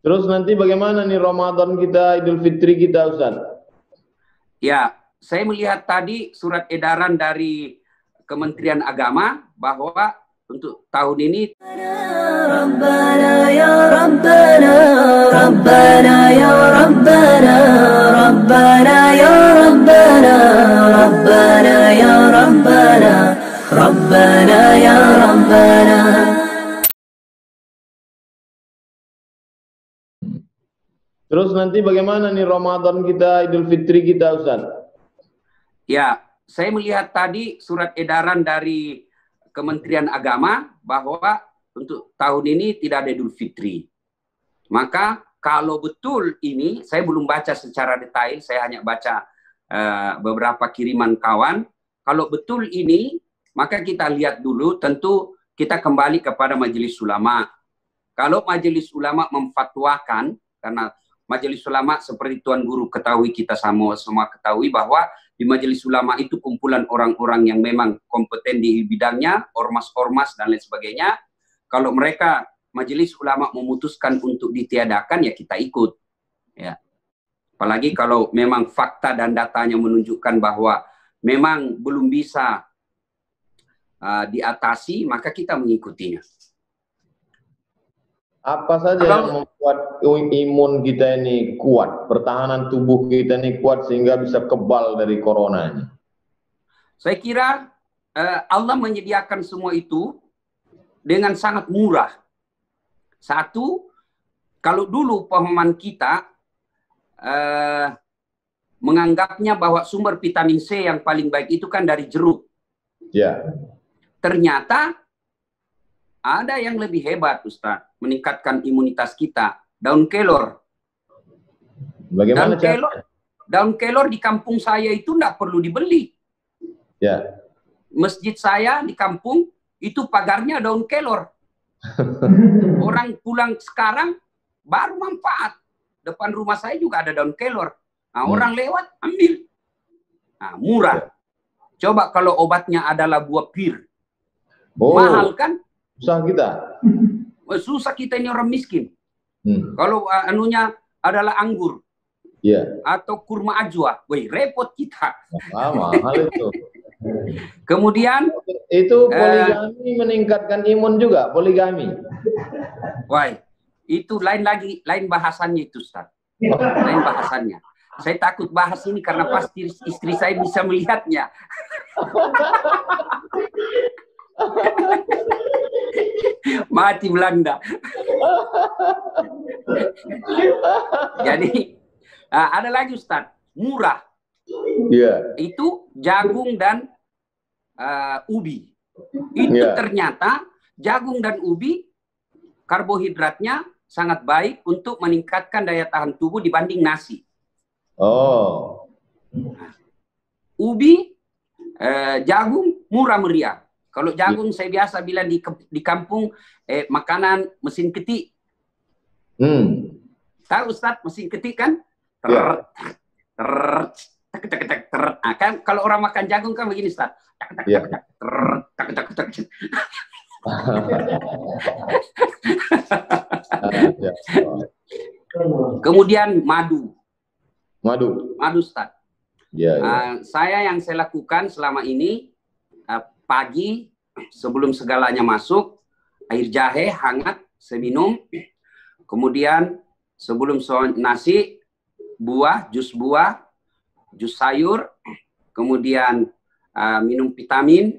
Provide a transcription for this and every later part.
Terus nanti bagaimana nih Ramadan kita, Idul Fitri kita, Ustaz? Ya, saya melihat tadi surat edaran dari Kementerian Agama bahwa untuk tahun ini Rabbana ya Rabbana, Rabbana ya Rabbana, Rabbana ya Rabbana, Rabbana ya Rabbana, Rabbana ya Rabbana. Terus nanti bagaimana nih Ramadan kita, Idul Fitri kita, Ustaz? ya, saya melihat tadi surat edaran dari Kementerian Agama bahwa untuk tahun ini tidak ada Idul Fitri. Maka kalau betul ini, saya belum baca secara detail, saya hanya baca beberapa kiriman kawan. Kalau betul ini, maka kita lihat dulu, tentu kita kembali kepada Majelis Ulama. Kalau Majelis Ulama memfatwakan, karena Majelis Ulama seperti Tuan Guru ketahui, kita semua ketahui bahwa di Majelis Ulama itu kumpulan orang-orang yang memang kompeten di bidangnya, ormas-ormas dan lain sebagainya. Kalau mereka Majelis Ulama memutuskan untuk ditiadakan, ya kita ikut. Ya. Apalagi kalau memang fakta dan datanya menunjukkan bahwa memang belum bisa diatasi, maka kita mengikutinya. Apa saja yang membuat imun kita ini kuat, pertahanan tubuh kita ini kuat sehingga bisa kebal dari corona ini? Saya kira Allah menyediakan semua itu dengan sangat murah. Satu, kalau dulu pemahaman kita menganggapnya bahwa sumber vitamin C yang paling baik itu kan dari jeruk. Ya. Ternyata ada yang lebih hebat, Ustaz, meningkatkan imunitas kita. Daun kelor. Bagaimana daun kelor di kampung saya itu tidak perlu dibeli. Ya. Masjid saya di kampung itu pagarnya daun kelor. Orang pulang sekarang baru manfaat. Depan rumah saya juga ada daun kelor. Nah, orang lewat ambil. Nah, murah. Coba kalau obatnya adalah buah pir. Mahal kan? Susah kita. Susah kita ini orang miskin. Kalau anunya adalah anggur. Atau kurma ajwa. Wih, repot kita. Mahal itu. Kemudian itu poligami meningkatkan imun juga, poligami. Wah, itu lain bahasannya itu, Ustaz. Lain bahasannya. Saya takut bahas ini karena pasti istri saya bisa melihatnya. Mati Belanda. Jadi ada lagi, Ustaz, murah. Itu jagung dan ubi. Itu ternyata jagung dan ubi karbohidratnya sangat baik untuk meningkatkan daya tahan tubuh dibanding nasi. Ubi, jagung murah meriah. Kalau jagung saya biasa bilang di kampung makanan mesin ketik. Tahu Ustaz mesin ketik kan? Kan kalau orang makan jagung kan begini, Ustaz. Kemudian madu, Ustaz. Saya yang saya lakukan selama ini, pagi sebelum segalanya masuk, air jahe hangat saya minum. Kemudian sebelum nasi, jus buah, jus sayur, kemudian minum vitamin,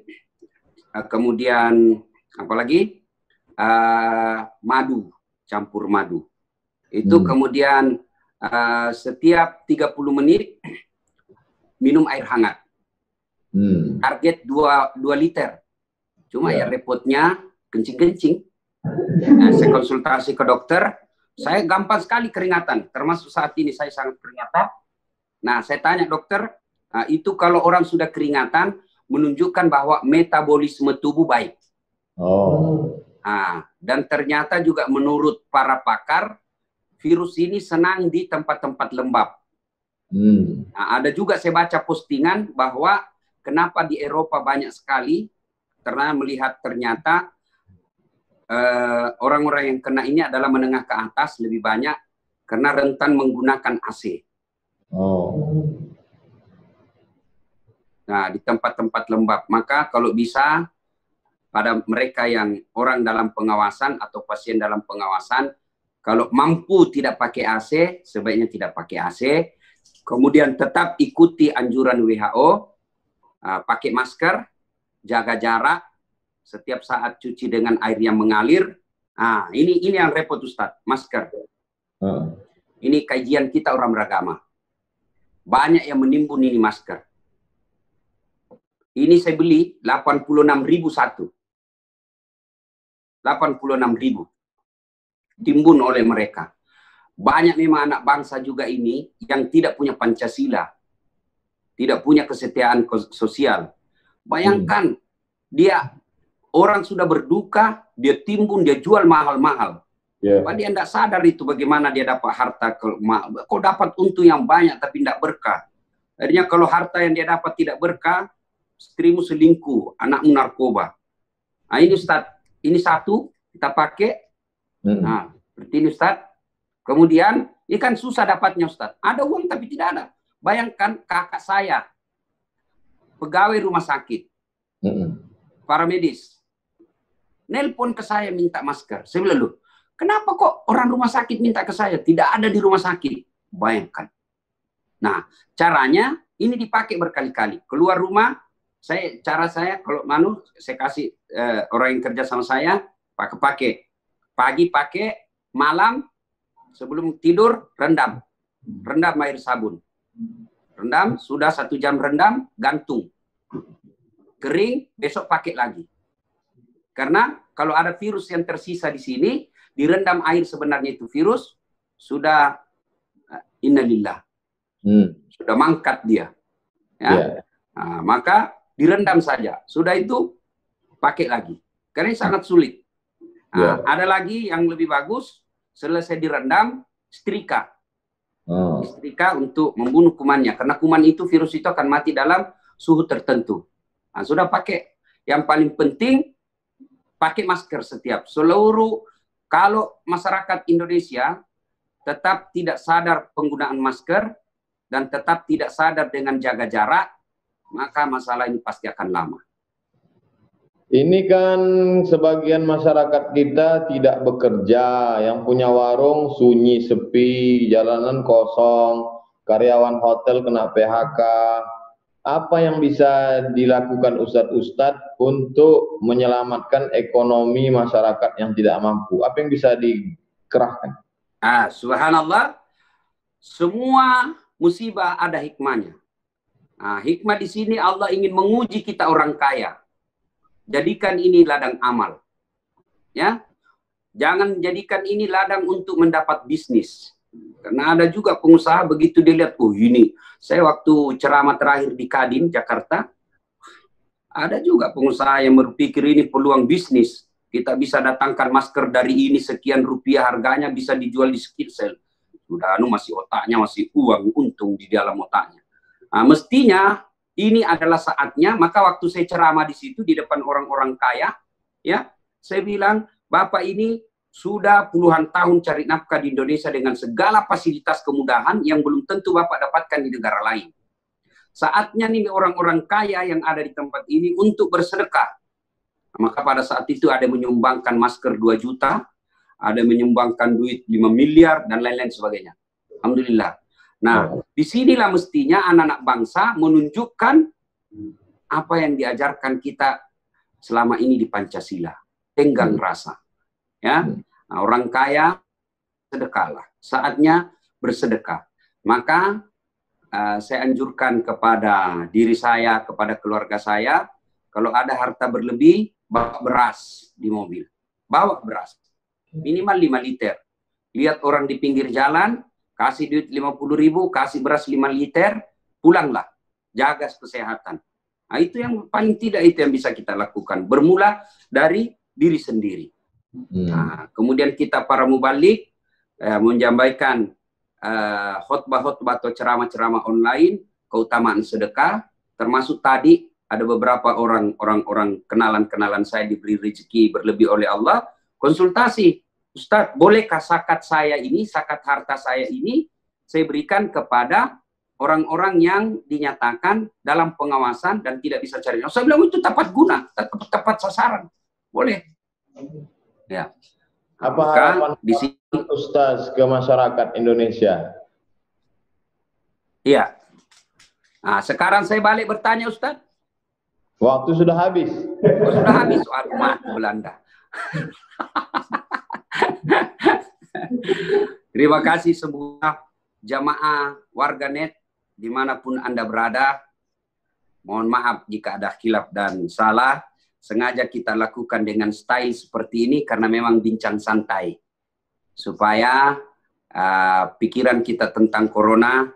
kemudian apalagi madu, campur madu. Itu kemudian setiap 30 menit minum air hangat. Target 2 liter. Cuma ya repotnya kencing-kencing. Nah, saya konsultasi ke dokter, saya gampang sekali keringatan. Termasuk saat ini saya sangat keringatan. Nah, saya tanya dokter, itu kalau orang sudah keringatan menunjukkan bahwa metabolisme tubuh baik. Dan ternyata juga menurut para pakar, virus ini senang di tempat-tempat lembab. Nah, ada juga saya baca postingan bahwa kenapa di Eropa banyak sekali, karena melihat ternyata orang-orang yang kena ini adalah menengah ke atas lebih banyak karena rentan menggunakan AC. Oh. Nah, di tempat-tempat lembab. Maka kalau bisa pada mereka yang orang dalam pengawasan atau pasien dalam pengawasan, kalau mampu tidak pakai AC, sebaiknya tidak pakai AC. Kemudian tetap ikuti anjuran WHO, pakai masker, jaga jarak, setiap saat cuci dengan air yang mengalir. Nah, ini yang repot Ustadz, masker. Ini kajian kita orang beragama. Banyak yang menimbun ini masker. Ini saya beli 86.000 satu. 86.000. Timbun oleh mereka. Banyak memang anak bangsa juga ini yang tidak punya Pancasila. Tidak punya kesetiaan sosial. Bayangkan, dia orang sudah berduka, dia timbun, dia jual mahal-mahal. Padahal dia tidak sadar itu bagaimana dia dapat harta. Kok dapat untung yang banyak tapi tidak berkah. Akhirnya kalau harta yang dia dapat tidak berkah, istrimu selingkuh, anakmu narkoba. Nah ini Ustaz, ini satu kita pakai. Nah, seperti ini Ustaz. Kemudian, ini kan susah dapatnya Ustaz. Ada uang tapi tidak ada. Bayangkan kakak saya, pegawai rumah sakit, para medis, nelpon ke saya minta masker. Saya bilang, loh, kenapa kok orang rumah sakit minta ke saya? Tidak ada di rumah sakit. Bayangkan. Nah, caranya ini dipakai berkali-kali. Keluar rumah, cara saya kalau saya kasih orang yang kerja sama saya pakai pagi pakai, malam sebelum tidur rendam air sabun, rendam sudah 1 jam rendam, gantung kering, besok pakai lagi. Karena kalau ada virus yang tersisa di sini, direndam air sebenarnya itu virus sudah innalillah, sudah mangkat dia, ya. Nah, maka direndam saja. Sudah itu pakai lagi. Karena ini sangat sulit. Nah, ada lagi yang lebih bagus. Selesai direndam, setrika. Setrika untuk membunuh kumannya. Karena kuman itu, virus itu akan mati dalam suhu tertentu. Nah, sudah pakai. Yang paling penting, pakai masker setiap. Kalau masyarakat Indonesia tetap tidak sadar penggunaan masker dan tetap tidak sadar dengan jaga jarak, maka masalah ini pasti akan lama. Ini kan sebagian masyarakat kita tidak bekerja, yang punya warung sunyi sepi, jalanan kosong, karyawan hotel kena PHK. Apa yang bisa dilakukan Ustadz untuk menyelamatkan ekonomi masyarakat yang tidak mampu? Apa yang bisa dikerahkan? Subhanallah, semua musibah ada hikmahnya. Nah, hikmah di sini Allah ingin menguji kita orang kaya. Jadikan ini ladang amal. Ya. Jangan jadikan ini ladang untuk mendapat bisnis. Karena ada juga pengusaha begitu dilihat, oh ini, saya waktu ceramah terakhir di Kadin, Jakarta, ada juga pengusaha yang berpikir ini peluang bisnis. Kita bisa datangkan masker dari ini sekian rupiah harganya, bisa dijual di Skirsel. Sudah masih otaknya, masih uang, untung di dalam otaknya. Nah, mestinya ini adalah saatnya. Maka waktu saya ceramah di situ di depan orang-orang kaya, ya, saya bilang, Bapak ini sudah puluhan tahun cari nafkah di Indonesia dengan segala fasilitas kemudahan yang belum tentu Bapak dapatkan di negara lain. Saatnya nih orang-orang kaya yang ada di tempat ini untuk bersedekah. Maka pada saat itu ada menyumbangkan masker 2 juta, ada menyumbangkan duit 5 miliar, dan lain-lain sebagainya. Alhamdulillah. Nah, disinilah mestinya anak-anak bangsa menunjukkan apa yang diajarkan kita selama ini di Pancasila. Tenggang rasa. Ya, nah, orang kaya sedekahlah. Saatnya bersedekah. Maka saya anjurkan kepada diri saya, kepada keluarga saya, kalau ada harta berlebih, bawa beras di mobil. Bawa beras. Minimal 5 liter. Lihat orang di pinggir jalan, kasih duit 50.000, kasih beras 5 liter, pulanglah. Jaga kesehatan. Nah, itu yang paling tidak itu yang bisa kita lakukan. Bermula dari diri sendiri. Nah, kemudian kita para mubalik menyampaikan khotbah-khotbah atau ceramah-ceramah online, keutamaan sedekah, termasuk tadi ada beberapa orang kenalan-kenalan saya diberi rezeki berlebih oleh Allah konsultasi. Ustadz, bolehkah zakat saya ini, zakat harta saya ini, saya berikan kepada orang-orang yang dinyatakan dalam pengawasan dan tidak bisa cari. Saya bilang itu tepat guna, tepat sasaran. Boleh. Ya. Apa harapan di sini Ustaz ke masyarakat Indonesia? Iya. Nah, sekarang saya balik bertanya, Ustaz. Waktu sudah habis. Oh, sudah habis. Aduh, mati Belanda. Terima kasih semua jamaah warganet dimanapun Anda berada. Mohon maaf jika ada khilaf dan salah. Sengaja kita lakukan dengan style seperti ini karena memang bincang santai. Supaya pikiran kita tentang corona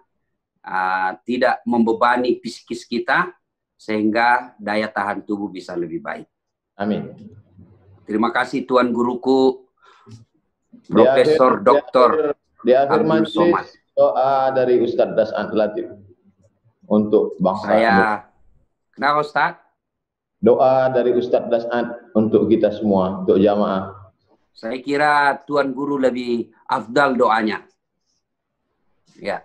tidak membebani psikis kita, sehingga daya tahan tubuh bisa lebih baik. Amin. Terima kasih Tuan Guruku, Profesor Dr. Di akhir Abdul majelis, Somad. doa dari Ustadz Das'ad Latif untuk bangsa. Kenapa Ustaz? Doa dari Ustadz Das'ad untuk kita semua, untuk jamaah. Saya kira Tuan Guru lebih afdal doanya. Ya.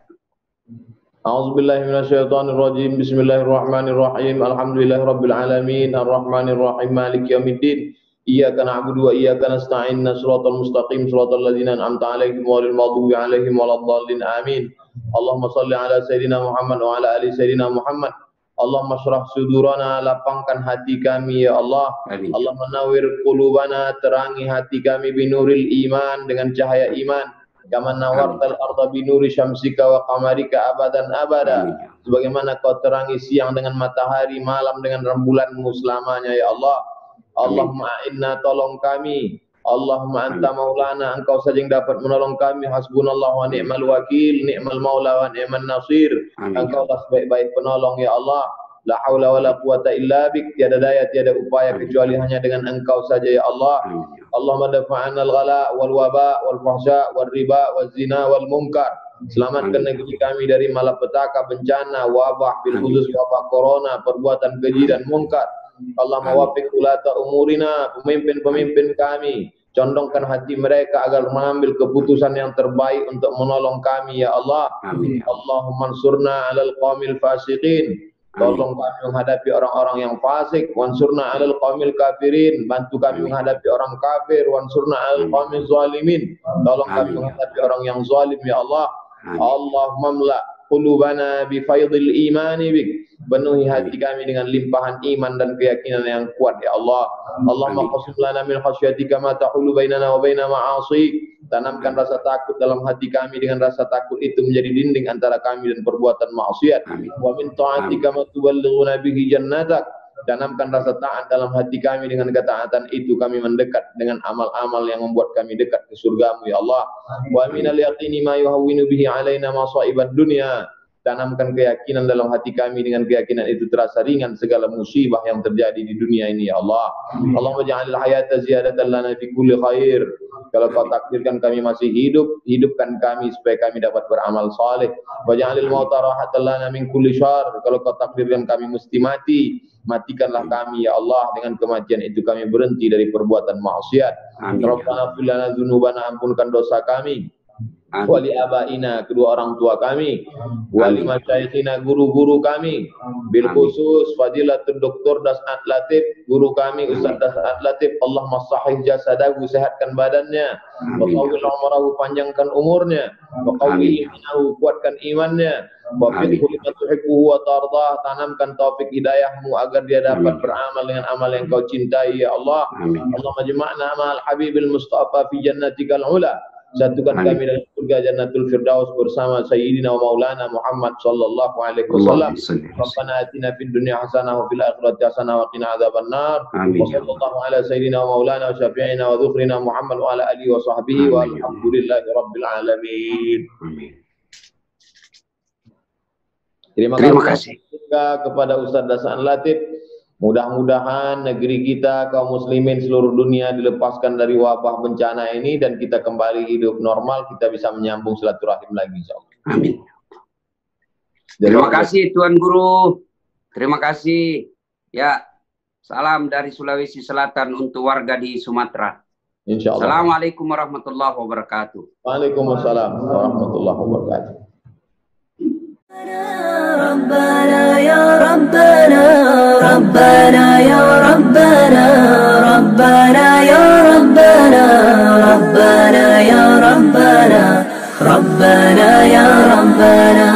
A'udzubillahi minasyaitonirrajim. Bismillahirrahmanirrahim. Alhamdulillahirabbil alamin. Arrahmanirrahim. Maliki yaumiddin. Iyyaka na'budu wa iyyaka nasta'in. Shiratal mustaqim. Shiratal ladzina an'amta 'alaihim ghairil maghdubi 'alaihim waladdallin. Amin. Allahumma shalli ala sayidina Muhammad wa ala ali sayidina Muhammad. Allahumma syrah sudurana, lapangkan hati kami ya Allah. Amin. Allahumma nawwir qulubana, terangi hati kami binuril iman, dengan cahaya iman. Kama nawartal arda binuri syamsika wa qamarika abadan abada. Sebagaimana kau terangi siang dengan matahari, malam dengan rembulanmu selamanya ya Allah. Allahumma inna, tolong kami. Allahumma anta maulana, engkau saja yang dapat menolong kami. Hasbunallahu wa ni'mal wakil, ni'mal maula wa ni'man nasir. Engkau lah sebaik-baik penolong ya Allah. La haula wa la quwata illa bik, tiada daya tiada upaya kecuali hanya dengan engkau saja ya Allah. Allahumma dafa'ana al-ghala wal waba wal fahsya wal riba wal zina wal munkar. Selamatkan negeri kami dari malapetaka, bencana, wabah, bil khusus wabah corona, perbuatan keji dan munkar. Allahumma wafiq ulata umurina, pemimpin-pemimpin kami, condongkan hati mereka agar mengambil keputusan yang terbaik untuk menolong kami ya Allah. Allahumma ansurna 'alal qaumil fasiqin. Tolong kami menghadapi orang-orang yang fasik. Wansurna 'alal qaumil kafirin. Bantu kami menghadapi orang kafir. Wansurna 'alal qaumil zalimin. Tolong kami menghadapi orang yang zalim ya Allah. Allahumma mla qulubana bi faidil imani bik. Penuhi hati kami dengan limpahan iman dan keyakinan yang kuat ya Allah. Allahumma qasim lana min khasyatika ma tahulu bainana wa baina ma'asik. Tanamkan rasa takut dalam hati kami, dengan rasa takut itu menjadi dinding antara kami dan perbuatan maksiat. Wa min ta'atika ma tuballighuna bihi jannatak. Tanamkan rasa taat dalam hati kami, dengan ketaatan itu kami mendekat dengan amal-amal yang membuat kami dekat ke surgamu ya Allah. Wa minal yaqini ma yuhawwinu bihi alaina masa'ibad dunya. Tanamkan keyakinan dalam hati kami, dengan keyakinan itu terasa ringan segala musibah yang terjadi di dunia ini ya Allah. Allahumma ja'alil hayata ziyadatan lana fi kulli khair. Kalau kau takdirkan kami masih hidup, hidupkan kami supaya kami dapat beramal saleh. Wa ja'alil mauta rahatan lana min kulli syarr. Kalau kau takdirkan kami mesti mati, matikanlah kami ya Allah. Dengan kematian itu kami berhenti dari perbuatan maksiat. Rabbana fir lana dzunubana, ampunkan dosa kami. Wali abaina, kedua orang tua kami. Wali masyayikhina, guru-guru kami. Bil khusus Fadilatul Dr. Das'ad Latif, guru kami Ustaz Das'ad Latif. Allahumma sahih jasadahu, sehatkan badannya. Wa qawwil umrahu, panjangkan umurnya. Wa qawwi imanahu, kuatkan imannya. Wa fiqhu lima tuhibbuhu wa tardah, tanamkan taufik hidayahmu agar dia dapat beramal dengan amal yang kau cintai ya Allah. Allahumma jama'na ma'al habibil mustafa fi jannatikal ula. Satukan kami dalam surga Jannatul Firdaus bersama Sayyidina wa Maulana Muhammad sallallahu alaihi wasallam. Rabbana atina fid dunya hasanah wa fil akhirati hasanah wa qina adzabannar. Wa sallallahu ala Sayyidina wa Maulana wa syafi'ina wa dzukhrina Muhammad wa ala alihi wa sahbihi walhamdulillahi rabbil alamin. Terima kasih kepada Ustaz Das'ad Latif. Mudah-mudahan negeri kita, kaum muslimin seluruh dunia dilepaskan dari wabah bencana ini dan kita kembali hidup normal, kita bisa menyambung silaturahim lagi insyaallah. Amin. Terima kasih Tuan Guru. Terima kasih. Ya, salam dari Sulawesi Selatan untuk warga di Sumatera. Insya Allah. Assalamualaikum warahmatullahi wabarakatuh. Waalaikumsalam warahmatullahi wabarakatuh. ربنا يا ربنا ربنا يا ربنا ربنا يا ربنا ربنا يا ربنا ربنا يا ربنا